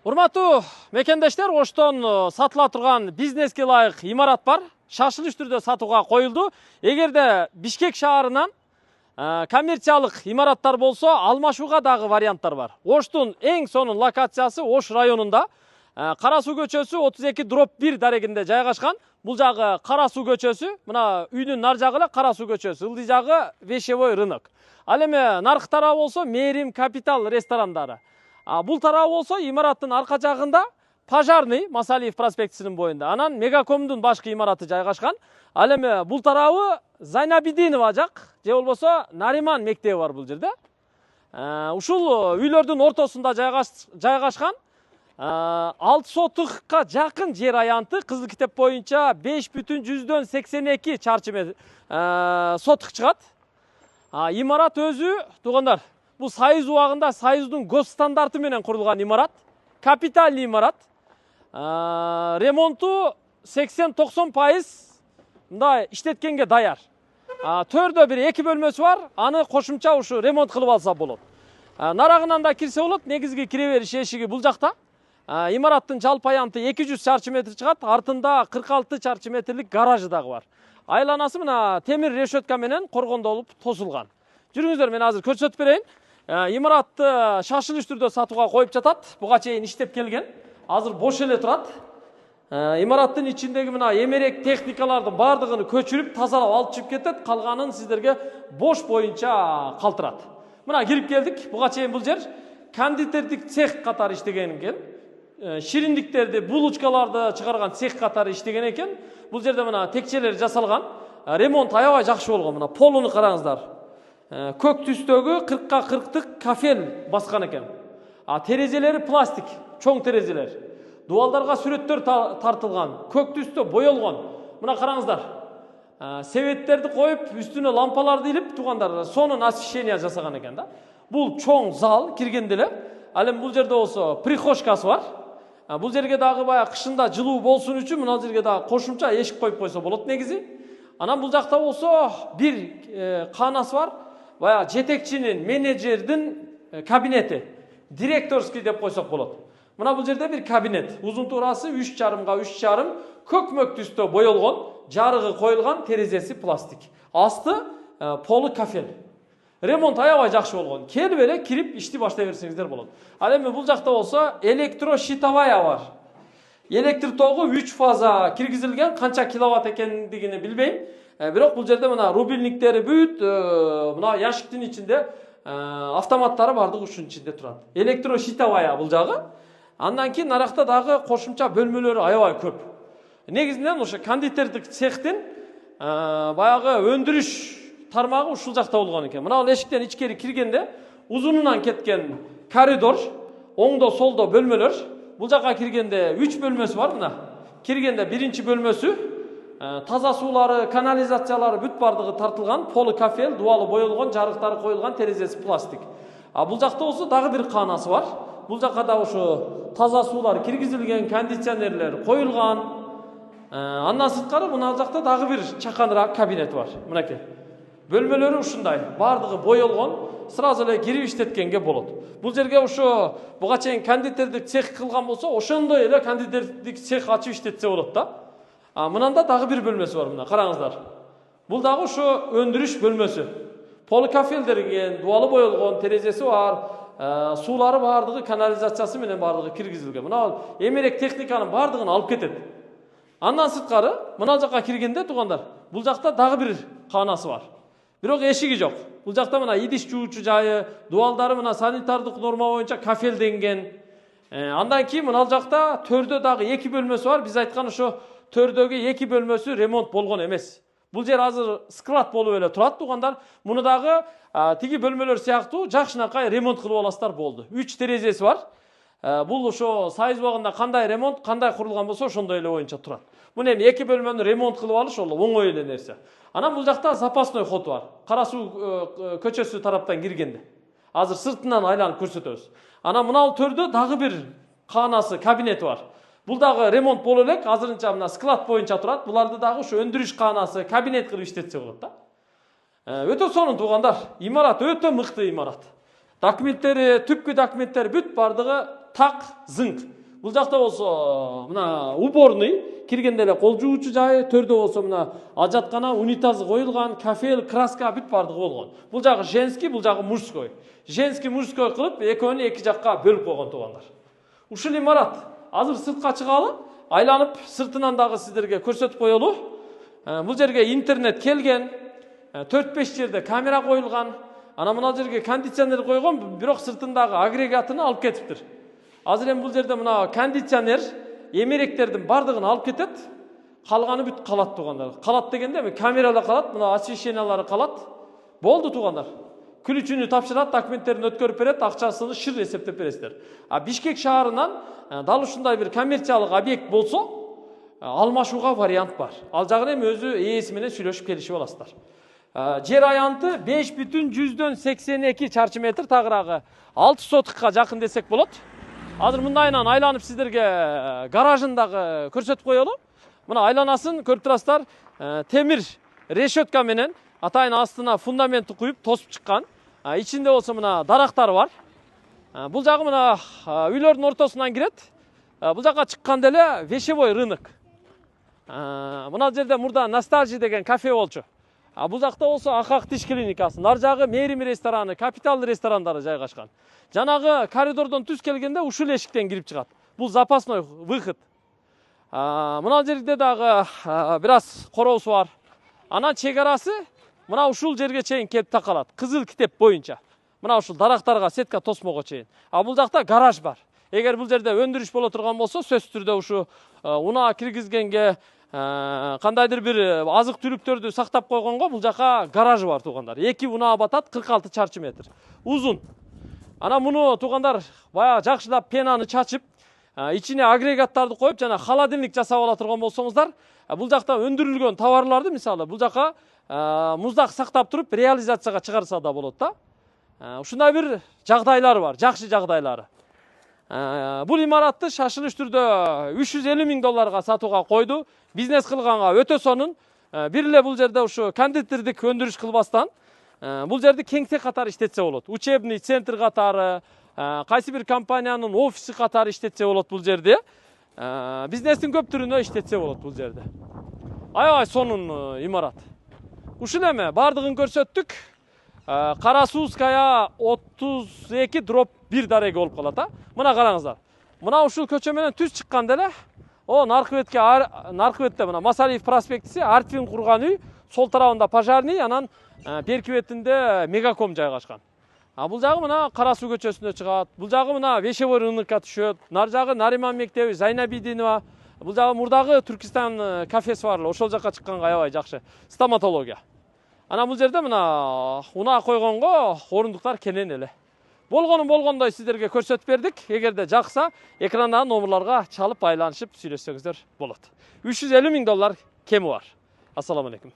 Урматтуу мекендештер, Оштон сатыла турган бизнеске ылайык имарат бар. Шашылыш түрдө сатууга коюлду. Эгерде Бишкек шаарынан коммерциялык имараттар болсо, алмашууга дагы варианттар бар. Оштун эң сонун локациясы Ош районунда Кара суу көчөсү 32/1 дарегинде жайгашкан. Бул жагы Кара суу көчөсү, мына үйдүн нар жагы эле Кара суу көчөсү, ылдый жагы Вещевой рынок. Ал эми наркы тарабы болсо Мээрим Капитал ресторандары. Бул тарабы болсо имараттын арка жагында Пожарный Масалиев проспектисинин боюнда. Анан Мегакомдун башкы имараты жайгашкан. Ал эми бул тарабы Зайнабидинова жак, же болбосо Нариман мектеби бар бул жерде. Ушул үйлөрдүн ортосунда жайгашкан 6 сотукка жакын жер аянты Кызыл китеп боюнча 5,82 чарчы метр сотук чыгат. Имарат өзү туугандар, бул Союз убагында Союздун гос стандарты менен курулган имарат, капитальный имарат. Ремонту 80-90% мындай иштеткенге даяр. Төрдө бир 2 бөлмөсү бар, аны кошумча ушу ремонт кылып алса болот. Нарагынан да кирсе болот, негизги кире бериш эшиги бул жакта. Имараттын жалпы аянты 200 чарчы метр чыгат, артында 46 чарчы метрлик гаражы дагы бар. Айланасы мына темир решетка менен коргондолуп тосулган. Жүрүңүздөр, мен азыр көрсөтүп берейин. Имаратты шашылыш түрдө сатууга коюп жатат. Буга чейин иштеп келген. Азыр бош эле турат. Имараттын ичиндеги мына эмерек техникалардын бардыгын көчүрүп, тазалап алып чыгып кетет, калганын сиздерге бош боюнча калтырат. Мына кирип келдик. Буга чейин бул жер кондитердик цех катары иштеген экен. Шириндиктерди, булочкаларды чыгарган цех катары иштеген экен. Бул жерде мына текчелер жасалган. Ремонт аябай жакшы болгон. Мына полуну караңыздар. Көк түстөгү 40-40 кафел баскан экен. Терезелери пластик, чоң терезелер. Дуалдарга сүрөттөр тартылган, көк түстө боелгон. Мына караңыздар. Себеттерди коюп, үстүнө лампаларды илип, туугандар, сонун освещение жасаган экен да. Бул чоң зал киргенде эле. Ал эми бул жерде болсо прихожкасы бар. Бул жерге дагы бая кышында жылуу болсун үчүн мына жерге дагы кошумча эшик коюп койсо болот негизи. Анан бул жакта болсо бир каанасы бар. Бая жетекчинин, менеджердин кабинети. Директорский деп койсок болот. Мына бул жерде бир кабинет. Узун туурасы 3,5 × 3,5 көкмөк түстө боелгон, жарыгы коюлган, терезеси пластик. Асты полу кафел. Ремонт аябай жакшы болгон. Келип эле кирип ишти баштай берсеңиздер болот. Ал эми бул жакта болсо электрощитовая бар. Электр тогу 3 фаза киргизилген, канча киловатт экендигини билбейм. Бирок бул жерде мына рубильниктери бүт, мына яшиктин ичинде автоматтары бардыгы ушунун ичинде турат. Электрощитовая бул жагы. Андан кийин наракта дагы кошумча бөлмөлөрү аябай көп. Негизинен ошо кондитердик цехтин баягы өндүрүш тармагы ушул жакта болгон экен. Мына ал эшиктен ичкери киргенде узунунан кеткен коридор, оңдо солдо бөлмөлөр. Бул жакка киргенде 3 бөлмөсү бар мына. Киргенде биринчи бөлмөсү таза суулары, канализациялары бүт бардыгы тартылган, полу кафел, дуалы боелгон, жарыктары коюлган, терезеси пластик. Бул жакта болсо дагы бир каанасы бар. Бул жакка да ошо таза суулар киргизилген, кондиционерлер коюлган. Андан сырткары мына жакта дагы бир чаканыраак кабинет бар. Мынакей. Бөлмөлөрү ушундай, бардыгы боелгон, сразу эле кирип иштеткенге болот. Бул жерге ошо буга чейин кондитердик цех кылган болсо, ошондой эле кондитердик цех ачып иштетсе болот да. Мынанда дагы бир бөлмөсү бар мына, караңыздар. Бул дагы ошо өндүрүш бөлмөсү. Поликафелдерген, дуалы боелгон, терезеси бар, суулары бардыгы, канализациясы менен бардыгы киргизилген. Мына эмерек техниканын бардыгын алып кетет. Андан сырткары, мына жакка киргенде туугандар, бул жакта дагы бир каанасы бар. Бирок эшиги жок. Бул жакта мына идиш жуучу жайы, дуалдары мына санитардык норма боюнча кафелденген. Андан кийин мына жакта төрдө дагы 2 бөлмөсү бар. Биз айткан ошо төрдөгү 2 бөлмөсү ремонт болгон эмес. Бул жер азыр склад болуп эле турат туугандар. Муну дагы тиги бөлмөлөр сыяктуу жакшынакай ремонт кылып аласыздар болду. 3 терезеси бар. Бул ошо Союз убагында кандай ремонт, кандай курулган болсо ошондой эле боюнча турат. Муну эми 2 бөлмөнү ремонт кылып алыш ол оңой эле нерсе. Анан бул жакта запасной ход бар. Кара суу көчөсү тараптан киргенде. Азыр сыртынан айланып көрсөтөбүз. Анан мына төрдө дагы бир каанасы, кабинети бар. Бул дагы ремонт боло элек, азырынча мына склад боюнча турат. Буларды дагы ошо өндүрүш каанасы, кабинет кылып иштетсе болот да. Өтө сонун туугандар. Имарат өтө мыкты имарат. Документтери, түпкү документтери бүт бардыгы так, зыңк. Бул жакта болсо мына уборный, киргенде эле кол жуучу жайы, төрдө болсо мына ажаткана, унитаз коюлган, кафел, краска бүт бардыгы болгон. Бул жагы женский, бул жагы мужской. Женский, мужской кылып, экөөнү эки жакка бөлүп койгон туугандар. Ушул имарат азыр сыртка чыгалы, айланып сыртынан дагы сиздерге көрсөтүп коелу. Бул жерге интернет келген, 4-5 жерде камера коюлган. Ана мына жерге кондиционер койгон, бирок сыртындагы агрегатын алып кетиптир. Азыр эми бул жерде мына кондиционер эмеректердин бардыгын алып кетет, калганы бүт калат туугандар. Калат дегенде эми камерада калат, мына освещениялары калат. Болду туугандар. Күлүчүнү тапшырат, документтерин өткөрүп берет, акчасын шыр эсептеп бересиздер. Бишкек шаарынан дал ушундай бир коммерциялык объект болсо, алмашууга вариант бар. Ал жагын эми өзү ээси менен сүйлөшүп келишип аласыздар. Жер аянты 5,182 чарчы метр, тагыраагы 6 сотыкка жакын десек болот. Азыр мындайынан айланып сиздерге гаражын дагы көрсөтүп коелу. Мына айланасын көрүп турасыздар, темир решетка менен атайын астына фундаментти куюп тосуп чыккан. Ичинде болсо мына дарактар бар. Бул жагы мына үйлөрдүн ортосунан кирет. Бул жакка чыкканда эле вещевой рынок. Мына жерде мурда Ностальжи деген кафе болчу. Бул жакта болсо Акак тиш клиникасы, нар жагы Мээрим рестораны, Капитал ресторандары жайгашкан. Жанагы коридордон түз келгенде ушул эшиктен кирип чыгат. Бул запасной выход. Мына жерде дагы бир аз короосу бар. Анан чек арасы мына ушул жерге чейин келип такалат. Кызыл китеп боюнча. Мына ушул дарактарга сетка тосмого чейин. Бул жакта гараж бар. Эгер бул жерде өндүрүш боло турган болсо, сөзсүз түрдө ушу унаа киргизгенге, кандайдыр бир азык түлүктөрдү сактап койгонго бул жака гаражы бар туугандар. 2 унаа батат, 46 чарчы метр. Узун. Ана муну туугандар баягы жакшылап пенаны чачып, ичине агрегаттарды коюп, жана холодильник жасап ала турган болсоңуздар, бул жакта өндүрүлгөн товарларды, мисалы, бул жака муздак сактап туруп реализацияга чыгарса да болот да. Ушундай бир жагдайлары бар, жакшы жагдайлары. Бул имаратты шашылыш түрдө 350 миң долларга сатууга койду. Бизнес кылганга өтө сонун. Бир эле бул жерде ушу кондитердик өндүрүш кылбастан бул жерди кеңсе катары иштетсе болот. Учебный центр катары, кайсы бир компаниянын офиси катары иштетсе болот бул жерде. Бизнестин көп түрүнө иштетсе болот бул жерде. Аябай сонун имарат. Ушул эме бардыгын көрсөттүк. Карасузская 32/1 дареги болуп калат. Мына караңыздар. Мына ушул көчө менен түз чыкканда эле, наркы бетте мына Масалиев проспектиси, Артфин курган үй, сол тарабында пожарный, анан берки бетинде Мегаком жайгашкан. Бул жагы мына Карасуу көчөсүнө чыгат. Бул жагы мына Вещевой рынокко түшөт. Нар жагы Нариман мектеби, Зайнабидинова. Бул жагы мурдагы Түркистан кафеси бар эле, ошол жакка чыкканга аябай жакшы. Стоматология. Ана бул жерде мына унаа койгонго орундуктар кенен эле. Болгондой сиздерге көрсөтүп бердик. Эгерде жакса, экрандагы номерларга чалып айланышып сүйлөшсөңүздөр болот. 350 миң доллар кеми бар. Ассаламу алейкум.